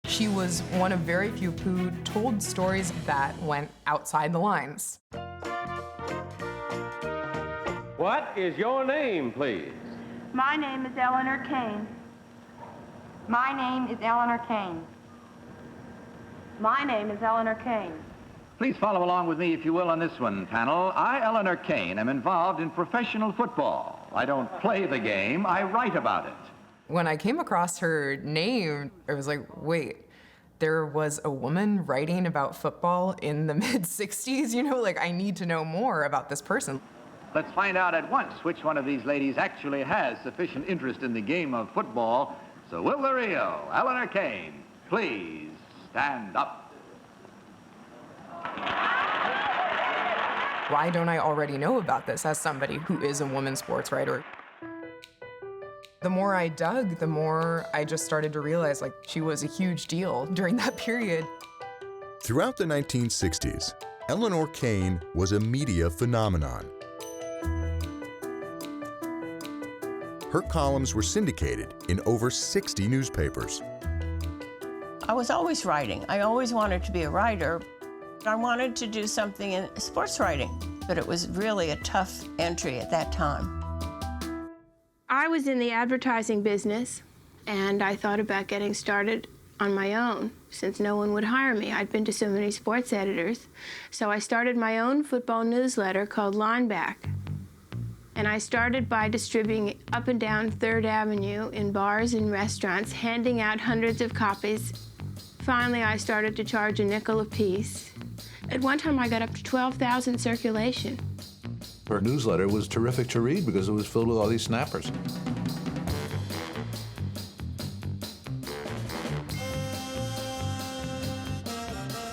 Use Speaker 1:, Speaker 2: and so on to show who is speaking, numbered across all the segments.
Speaker 1: She was one of very few who told stories that went outside the lines.
Speaker 2: What is your name, please?
Speaker 3: My name is Elinor Kaine. My name is Elinor Kaine. My name is Elinor Kaine.
Speaker 4: Please follow along with me, if you will, on this one, panel. I, Elinor Kaine, am involved in professional football. I don't play the game, I write about it.
Speaker 1: When I came across her name, I was like, wait, there was a woman writing about football in the mid-60s? You know, like, I need to know more about this person.
Speaker 4: Let's find out at once which one of these ladies actually has sufficient interest in the game of football. So will the Rio, Elinor Kaine, please stand up.
Speaker 1: Why don't I already know about this as somebody who is a women's sports writer? The more I dug, the more I just started to realize, like, she was a huge deal during that period.
Speaker 5: Throughout the 1960s, Elinor Kaine was a media phenomenon. Her columns were syndicated in over 60 newspapers.
Speaker 6: I was always writing. I always wanted to be a writer. I wanted to do something in sports writing, but it was really a tough entry at that time.
Speaker 3: I was in the advertising business, and I thought about getting started on my own, since no one would hire me. I'd been to so many sports editors. So I started my own football newsletter called Lineback. And I started by distributing it up and down 3rd Avenue in bars and restaurants, handing out hundreds of copies. Finally, I started to charge a nickel apiece. At one time, I got up to 12,000 circulation.
Speaker 7: Her newsletter was terrific to read because it was filled with all these snappers.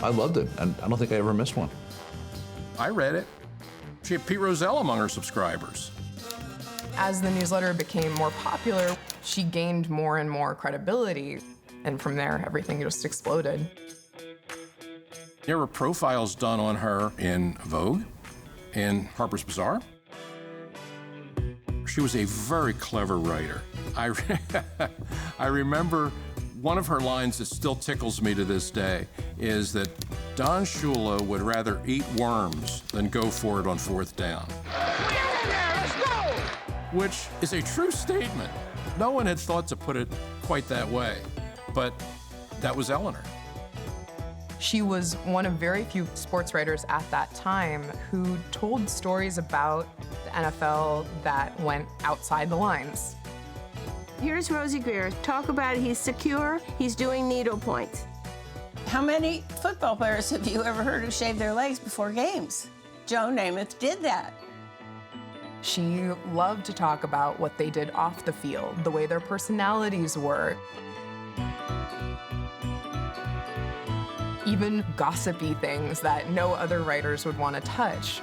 Speaker 7: I loved it, and I don't think I ever missed one.
Speaker 8: I read it. She had Pete Rozelle among her subscribers.
Speaker 1: As the newsletter became more popular, she gained more and more credibility, and from there, everything just exploded.
Speaker 8: There were profiles done on her in Vogue, in Harper's Bazaar. She was a very clever writer. I remember one of her lines that still tickles me to this day is that Don Shula would rather eat worms than go for it on 4th down. Let's go! Which is a true statement. No one had thought to put it quite that way, but that was Elinor.
Speaker 1: She was one of very few sports writers at that time who told stories about the NFL that went outside the lines.
Speaker 3: Here's Rosie Greer. Talk about he's secure, he's doing needle points.
Speaker 6: How many football players have you ever heard who shave their legs before games? Joe Namath did that.
Speaker 1: She loved to talk about what they did off the field, the way their personalities were. Even gossipy things that no other writers would want to touch.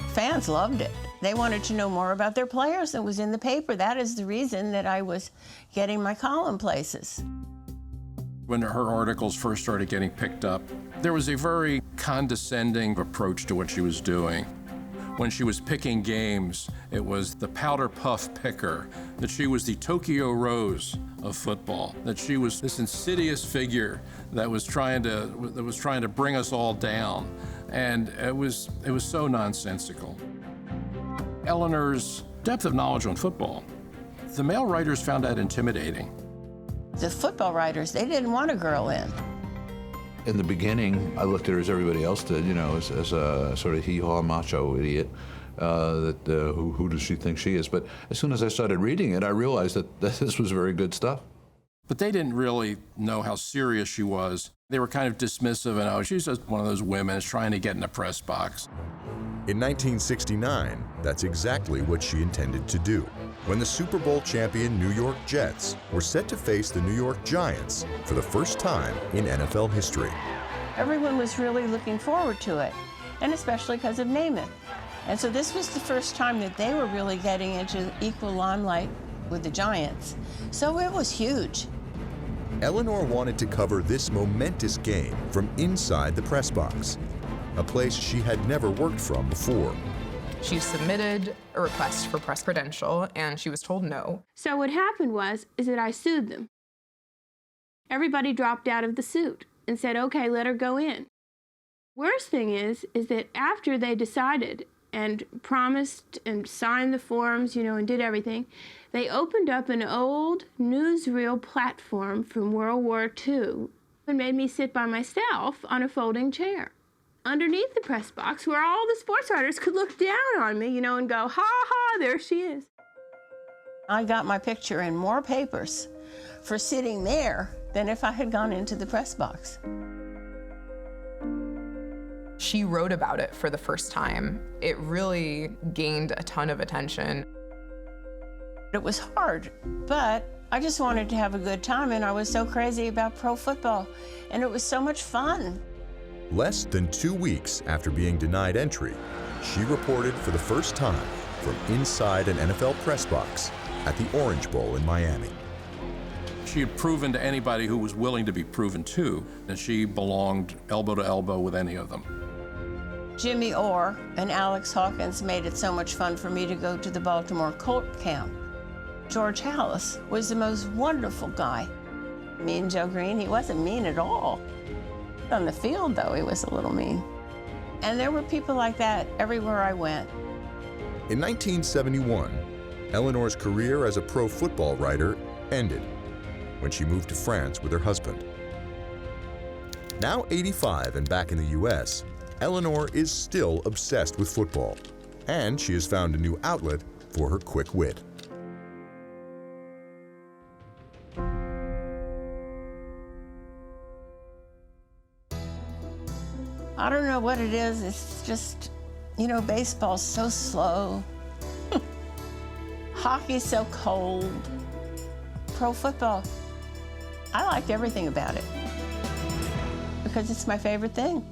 Speaker 6: Fans loved it. They wanted to know more about their players than was in the paper. That is the reason that I was getting my column places.
Speaker 8: When her articles first started getting picked up, there was a very condescending approach to what she was doing. When she was picking games, it was the powder puff picker, that she was the Tokyo Rose of football, that she was this insidious figure that was trying to bring us all down, and it was so nonsensical. Elinor's depth of knowledge on football, the male writers found that intimidating.
Speaker 6: The football writers, they didn't want a girl in.
Speaker 7: In the beginning, I looked at her as everybody else did, you know, as a sort of hee-haw macho idiot. Who does she think she is? But as soon as I started reading it, I realized that this was very good stuff.
Speaker 8: But they didn't really know how serious she was. They were kind of dismissive and, oh, she's just one of those women that's trying to get in a press box.
Speaker 5: In 1969, that's exactly what she intended to do, when the Super Bowl champion New York Jets were set to face the New York Giants for the first time in NFL history.
Speaker 6: Everyone was really looking forward to it, and especially because of Namath. And so this was the first time that they were really getting into equal limelight with the Giants. So it was huge.
Speaker 5: Elinor wanted to cover this momentous game from inside the press box, a place she had never worked from before.
Speaker 1: She submitted a request for press credential, and she was told no.
Speaker 3: So what happened is that I sued them. everybody dropped out of the suit and said, okay, let her go in. Worst thing is that after they decided and promised and signed the forms, and did everything, they opened up an old newsreel platform from World War II and made me sit by myself on a folding chair underneath the press box where all the sports writers could look down on me, and go, ha ha, there she is.
Speaker 6: I got my picture in more papers for sitting there than if I had gone into the press box.
Speaker 1: She wrote about it for the first time. It really gained a ton of attention.
Speaker 6: It was hard, but I just wanted to have a good time, and I was so crazy about pro football, and it was so much fun.
Speaker 5: Less than 2 weeks after being denied entry, she reported for the first time from inside an NFL press box at the Orange Bowl in Miami.
Speaker 8: She had proven to anybody who was willing to be proven to that she belonged elbow to elbow with any of them.
Speaker 6: Jimmy Orr and Alex Hawkins made it so much fun for me to go to the Baltimore Colt camp. George Hallis was the most wonderful guy. Mean Joe Green, he wasn't mean at all. On the field, though, he was a little mean. And there were people like that everywhere I went.
Speaker 5: In 1971, Elinor's career as a pro football writer ended when she moved to France with her husband. Now 85 and back in the U.S., Elinor is still obsessed with football, and she has found a new outlet for her quick wit.
Speaker 6: I don't know what it is. It's just, baseball's so slow. Hockey's so cold. Pro football, I liked everything about it because it's my favorite thing.